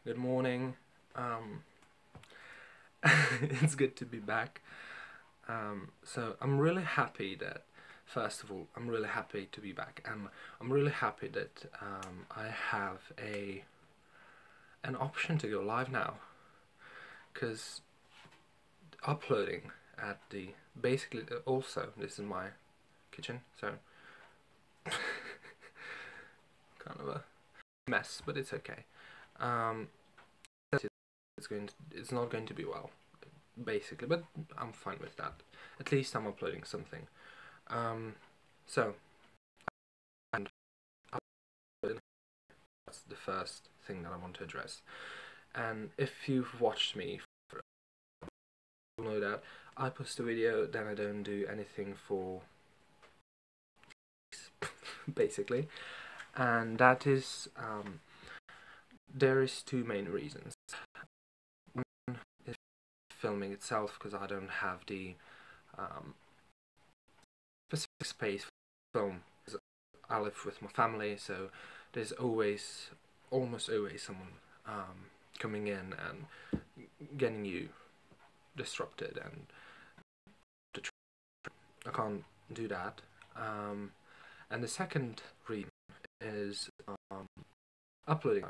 Good morning. It's good to be back. So I'm really happy that, first of all, I'm really happy to be back, and I'm really happy that I have an option to go live now, because uploading at the basically also this is my kitchen, so kind of a mess, but it's okay. It's not going to be well, basically, but I'm fine with that. At least I'm uploading something. So and that's the first thing that I want to address. And if you've watched me, you'll know that I post a video, then I don't do anything for basically, and that is there is two main reasons. One is filming itself, because I don't have the specific space for film. I live with my family, so there's almost always someone coming in and getting you disrupted, and I can't do that. And the second reason is uploading.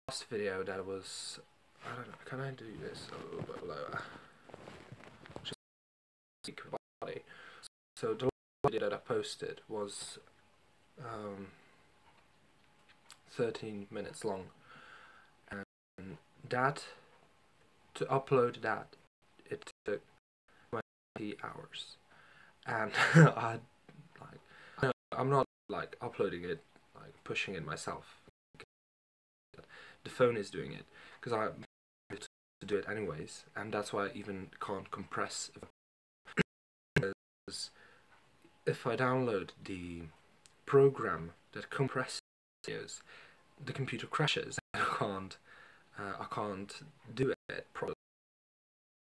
Last video that was, I don't know, can I do this a little bit lower? Just speak body. So the video that I posted was 13 minutes long, and that, to upload that, it took 20 hours, and I'm not like uploading it, like pushing it myself. The phone is doing it, because I have to do it anyways, and that's why I even can't compress. Because if I download the program that compresses videos, the computer crashes, and I can't do it properly.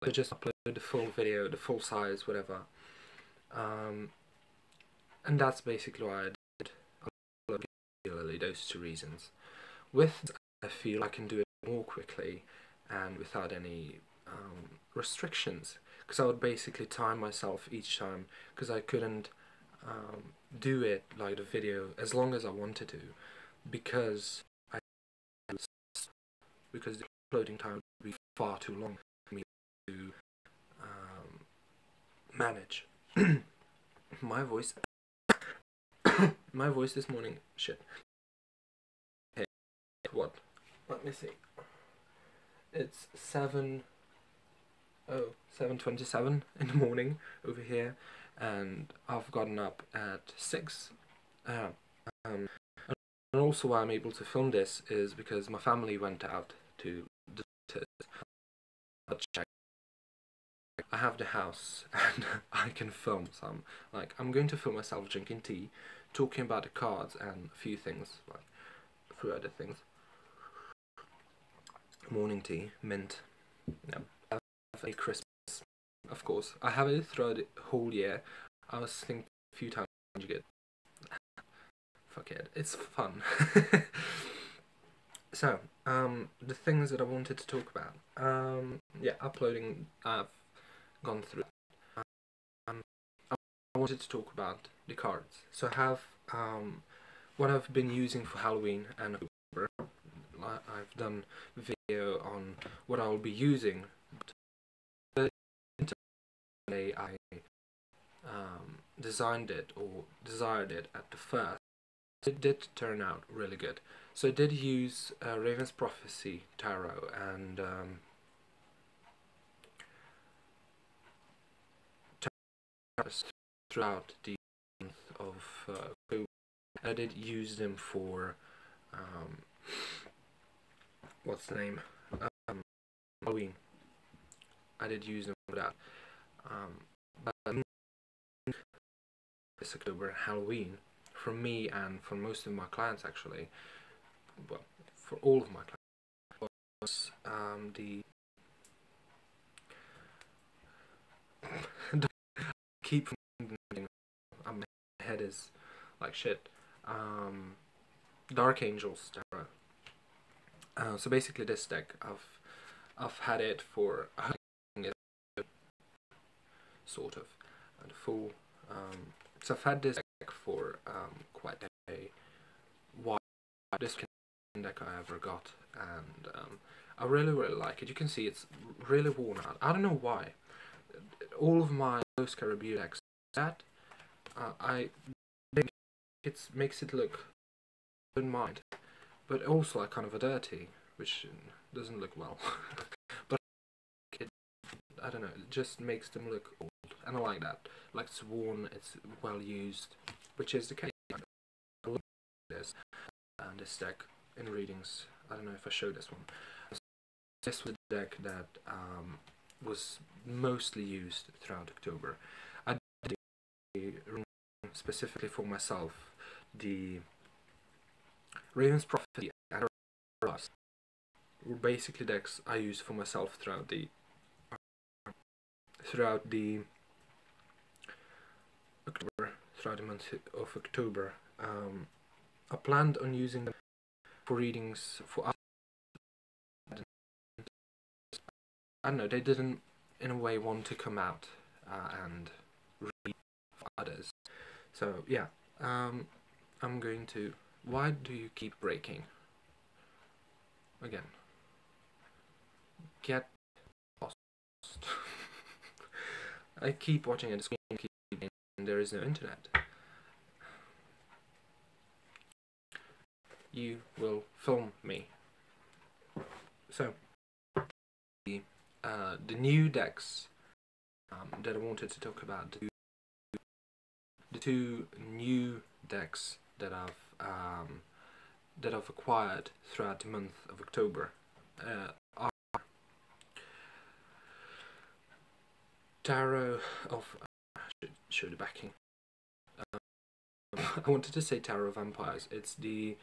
I just upload the full video, the full size, whatever. And that's basically why I did regularly, those two reasons. With I feel I can do it more quickly and without any restrictions, because I would basically time myself each time, because I couldn't do it like the video as long as I wanted to, because the uploading time would be far too long for me to manage. My voice this morning, shit. Hey, what? Let me see. It's 7:27 in the morning over here, and I've gotten up at 6. And also why I'm able to film this is because my family went out to check. I have the house and I can film, so I'm going to film myself drinking tea, talking about the cards and a few things, like a few other things. Morning tea, mint. Yeah. A Christmas, of course. I have it throughout the whole year. I was thinking a few times you get. Fuck it, it's fun. So, the things that I wanted to talk about. Yeah, uploading. I've gone through. I wanted to talk about the cards. So I have what I've been using for Halloween and October. I've done a video on what I'll be using. I designed it or desired it at the first. It did turn out really good. So I did use Raven's Prophecy Tarot and throughout the month of October. I did use them for what's the name? Halloween. I did use them for that. But this October and Halloween, for me and for most of my clients, actually, well, for all of my clients, was the keep my head is like shit. Dark Angels Tarot. So basically, this deck, I've had it for sort of the full. So I've had this deck for quite a while. This deck I ever got, and I really like it. You can see it's really worn out. I don't know why. All of my Low Scarabeo decks, that I think it makes it look, I don't mind, but also like kind of a dirty, which doesn't look well. But it, I don't know, it just makes them look old, and I like that. Like it's worn, it's well used, which is the case. I love this and this deck in readings. I don't know if I showed this one. This was a deck that was mostly used throughout October. I did specifically for myself the Raven's Prophecy and Rust were basically decks I used for myself throughout the month of October. I planned on using them for readings for others. I don't know, they didn't in a way want to come out and read for others. So yeah, I'm going to. Why do you keep breaking? Again. Get lost. I keep watching at the screen and there is no internet. You will film me. So the new decks that I wanted to talk about, the two new decks that I've acquired throughout the month of October are Tarot of I should show the backing. I wanted to say Tarot of Vampires. It's the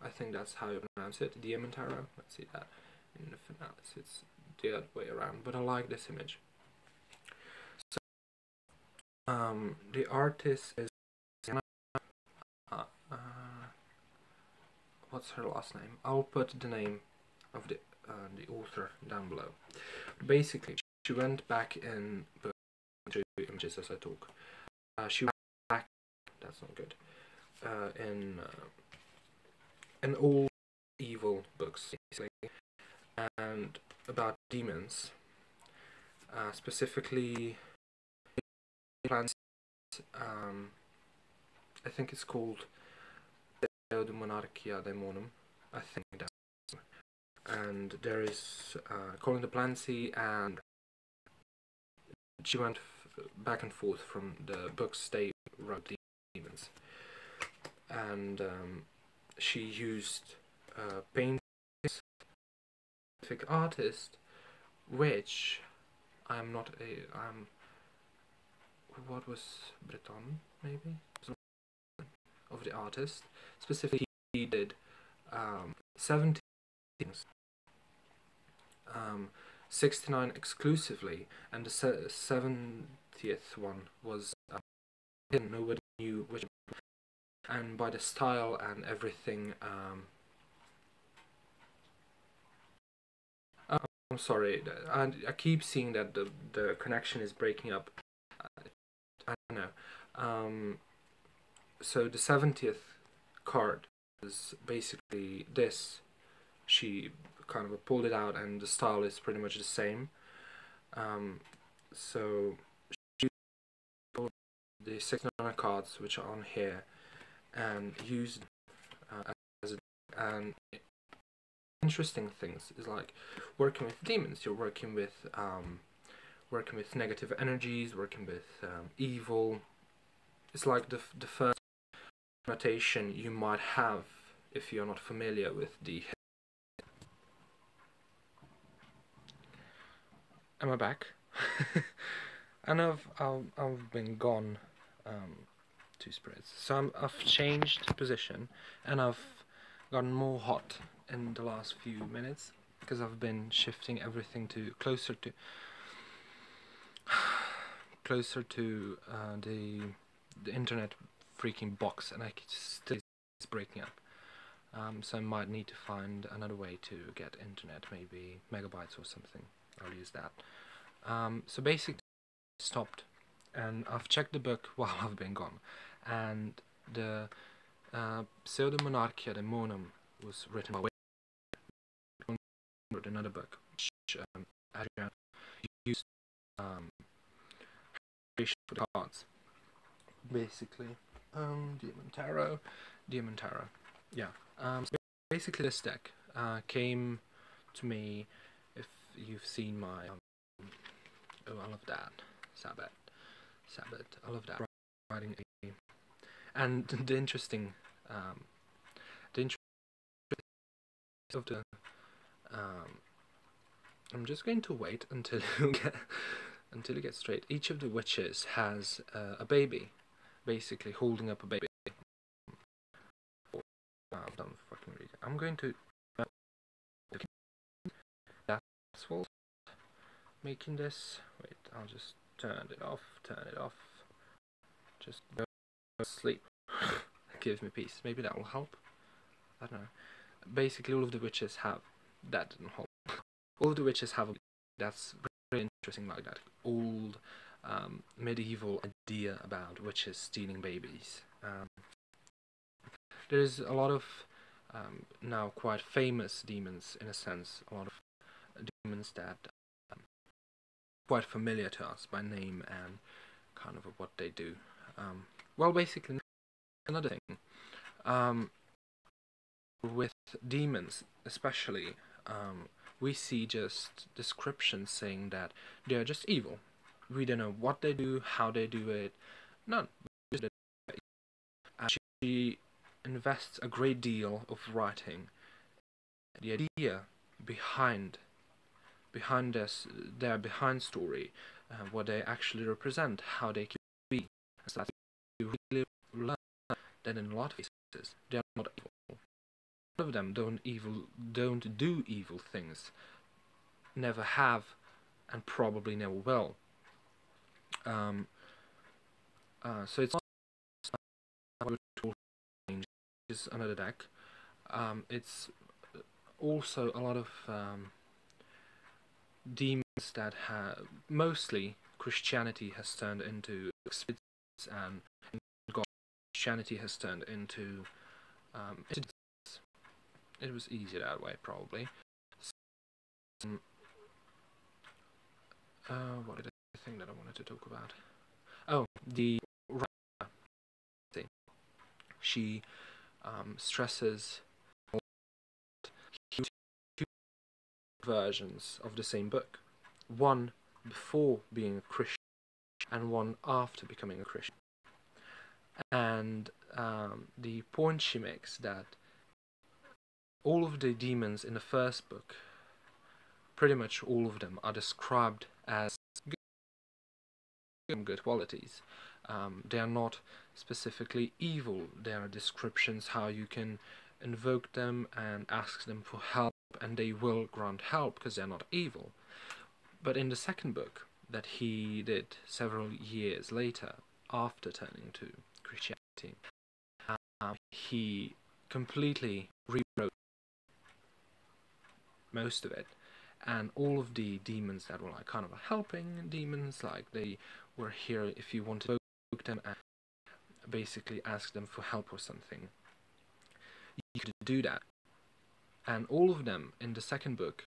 I think that's how you pronounce it. Demon Tarot. Let's see that in the finale. It's the other way around, but I like this image. So the artist is what's her last name? I'll put the name of the author down below. Basically, she went back in images as I talk. She went back. That's not good. In all evil books, basically, and about demons, specifically plants. I think it's called De Monarchia Daemonum. I think that's. And there is Colin de Plancy, and she went back and forth from the books they wrote demons, and she used paintings, specific artist, which I'm not a what was Breton maybe of the artist. Specifically, he did 70 things. 69 exclusively, and the 70th one was nobody knew which, and by the style and everything. I'm sorry, I keep seeing that the connection is breaking up. I don't know. So the 70th card is basically this. She kind of pulled it out, and the style is pretty much the same. So she pulled the 69 cards which are on here and used as an interesting things is like working with demons. You're working with negative energies, working with evil. It's like the first notation you might have if you're not familiar with the. Am I back? And I've been gone 2 spreads, so I've changed position, and I've gotten more hot in the last few minutes because I've been shifting everything to closer to the internet freaking box, and I can still it's breaking up. so I might need to find another way to get internet, maybe megabytes or something. I'll use that. So basically I stopped, and I've checked the book while I've been gone, and the Pseudomonarchia Daemonum was written by another book, which Adrian used for the cards. Basically, Diamantaro, yeah. So basically, this deck came to me. If you've seen my, oh, I love that, Sabbath, I love that. Writing a, and the interesting, of the, I'm just going to wait until you get straight. Each of the witches has a baby, basically holding up a baby. I'm going to that's false. Making this. Wait, I'll just turn it off. Just go to sleep. Give me peace. Maybe that will help. I don't know. Basically, all of the witches have that. Didn't help. All of the witches have. That's very interesting. Like that old medieval idea about witches stealing babies. There's a lot of now quite famous demons, in a sense, a lot of demons that are quite familiar to us by name and kind of what they do. Well, basically, another thing, with demons especially, we see just descriptions saying that they are just evil. We don't know what they do, how they do it, none. She invests a great deal of writing the idea behind this, their behind story, what they actually represent, how they can be. So that you really learn that in a lot of cases they are not evil. A lot of them don't do evil things, never have, and probably never will. So it's not is another deck. It's also a lot of demons that have mostly Christianity has turned into spirits, and God, Christianity has turned into it was easier that way, probably. What did I think that I wanted to talk about? Oh, the thing. She stresses two versions of the same book. One before being a Christian and one after becoming a Christian. And the point she makes that all of the demons in the first book, pretty much all of them, are described as good qualities. They are not specifically evil. There are descriptions how you can invoke them and ask them for help, and they will grant help because they're not evil. But in the second book that he did several years later, after turning to Christianity, he completely rewrote most of it, and all of the demons that were like kind of helping demons, like they were here if you want to invoke them and basically ask them for help or something, you could do that. And all of them in the second book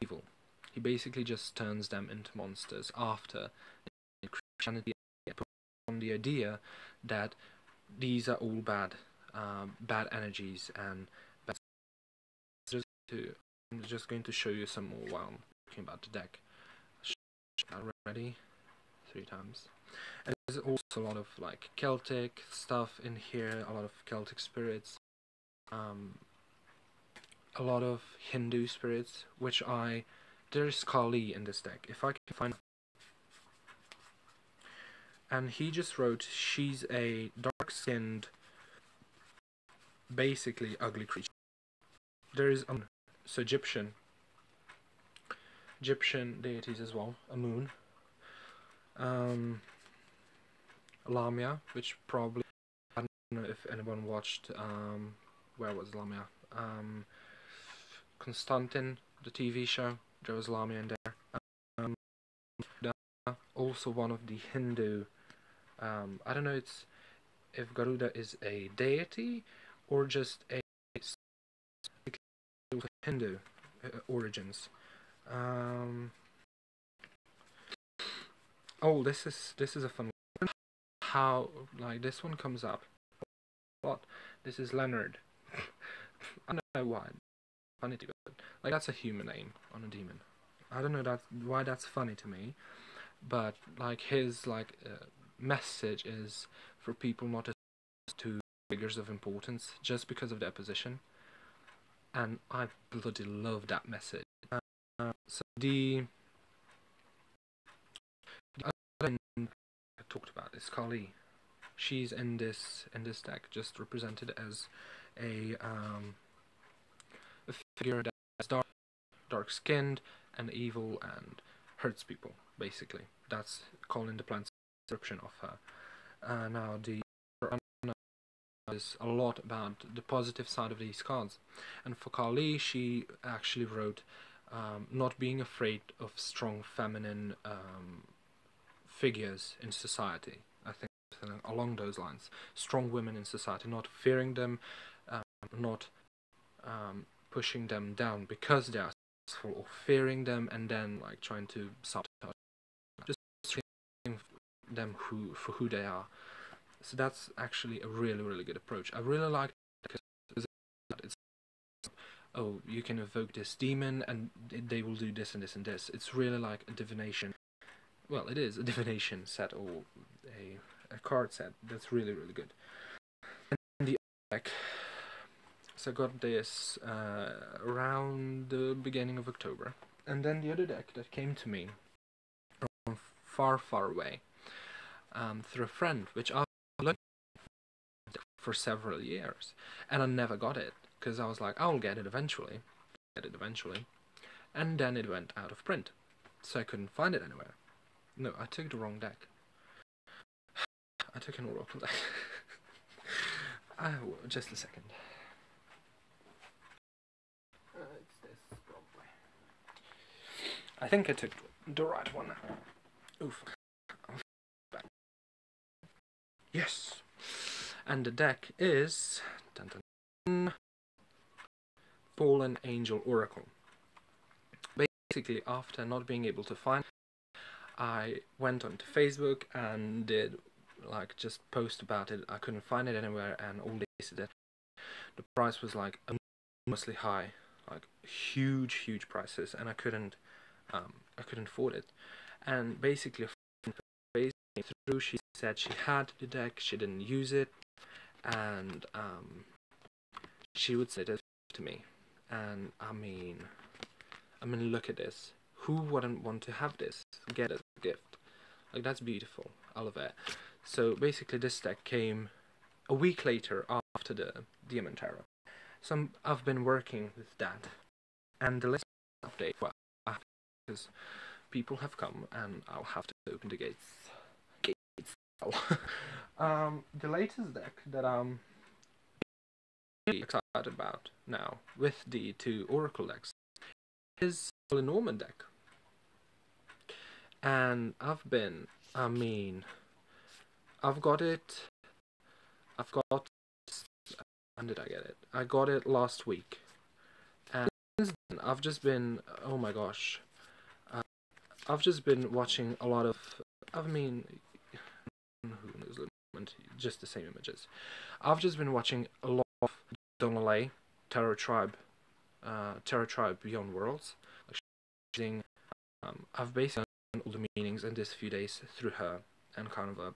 evil. He basically just turns them into monsters after Christianity put on the idea that these are all bad energies and bad. I'm just going to show you some more while I'm talking about the deck. Already 3 times. And there's also a lot of like Celtic stuff in here, a lot of Celtic spirits, a lot of Hindu spirits, which there's Kali in this deck. If I can find, and he just wrote, she's a dark-skinned, basically ugly creature. There is so Egyptian deities as well, a moon, Lamia, which probably, I don't know if anyone watched, where was Lamia? Konstantin, the TV show, there was Lamia in there. Um, Also one of the Hindu, I don't know if Garuda is a deity or just a Hindu origins. Oh, this is a fun one. How, like, this one comes up. What? This is Leonard. I don't know why. Funny to go. Like, that's a human name on a demon. I don't know why that's funny to me, but like his message is for people not to figures of importance just because of their position, and I bloody love that message. So the other thing I talked about is Kali. She's in this deck, just represented as a figure that's dark skinned and evil and hurts people. Basically, that's Colin de Plant's description of her. Now the is a lot about the positive side of these cards, and for Kali, she actually wrote not being afraid of strong feminine figures in society. I think along those lines, strong women in society, not fearing them, not pushing them down because they are successful, or fearing them and then like trying to sabotage, just treating them for who they are. So that's actually a really good approach. I really like it because it's, oh, you can evoke this demon and they will do this and this and this. It's really like a divination. Well, it is a divination set, or a card set that's really good. And the deck, so I got this around the beginning of October, and then the other deck that came to me from far away through a friend, which I looked for several years, and I never got it because I was like, I'll get it eventually, and then it went out of print, so I couldn't find it anywhere. No, I took the wrong deck. I took an Oracle deck. Just a second. It's this, probably. I think I took the right one. Oof. Yes! And the deck is dun, dun, dun, Fallen Angel Oracle. Basically, after not being able to find it, I went onto Facebook and did like just post about it. I couldn't find it anywhere, and all they said that the price was like enormously high, like huge prices, and I couldn't afford it. And basically, through, she said she had the deck, she didn't use it, and she would say this to me. And I mean, look at this. Who wouldn't want to have this? Get it as a gift. Like, that's beautiful. I love it. So basically, this deck came a week later after the Demon Tarot. So I've been working with that, and the latest update, well, because people have come, and I'll have to open the gates. The latest deck that I'm really excited about now, with the two Oracle decks, is the Norman deck. And when did I get it? I got it last week. And since then, I've just been, oh my gosh, I've just been watching a lot of, just the same images. I've just been watching a lot of Donalei, Terror Tribe Beyond Worlds. Like, I've basically done all the meanings in this few days through her, and kind of